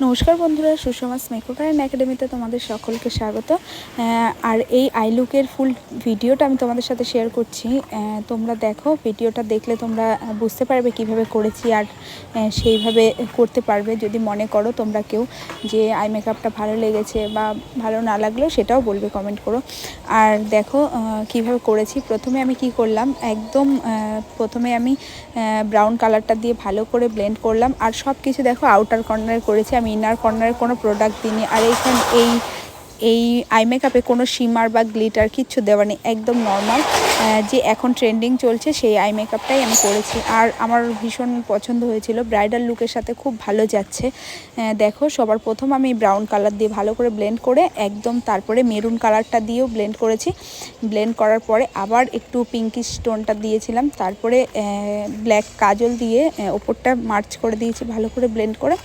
নমস্কার বন্ধুরা, সুষমাস makeup and একাডেমিতে তোমাদের সকলকে স্বাগত। আর এই আই লুকের ফুল ভিডিওটা আমি তোমাদের সাথে শেয়ার করছি। তোমরা দেখো, ভিডিওটা দেখলে তোমরা বুঝতে পারবে কিভাবে করেছি, আর সেইভাবে করতে পারবে যদি মনে করো তোমরা কেউ যে আই মেকআপটা ভালো লেগেছে বা ভালো না লাগলেও সেটাও বলবে, কমেন্ট করো। আর দেখো কিভাবে করেছি। প্রথমে আমি কি করলাম, একদম প্রথমে আমি ব্রাউন কালারটা দিয়ে ভালো করে ব্লেন্ড করলাম। আর সব কিছু দেখো আউটার কর্নারে করেছি, আমি ইনার কর্নারে কোনো প্রোডাক্ট দিইনি। আর এইখানে এই আই মেকআপে কোনো শিমার বা গ্লিটার কিচ্ছু দেওয়া নেই, একদম নর্মাল যে এখন ট্রেন্ডিং চলছে সেই আই মেকআপটাই আমি করেছি। আর আমার ভীষণ পছন্দ হয়েছিল, ব্রাইডাল লুকের সাথে খুব ভালো যাচ্ছে। দেখো, সবার প্রথম আমি ব্রাউন কালার দিয়ে ভালো করে ব্লেন্ড করে একদম তারপরে মেরুন কালারটা দিয়েও ব্লেন্ড করেছি। ব্লেন্ড করার পরে আবার একটু পিঙ্কিশ টোনটা দিয়েছিলাম, তারপরে ব্ল্যাক কাজল দিয়ে ওপরটা মার্চ করে দিয়েছি ভালো করে ব্লেন্ড করে।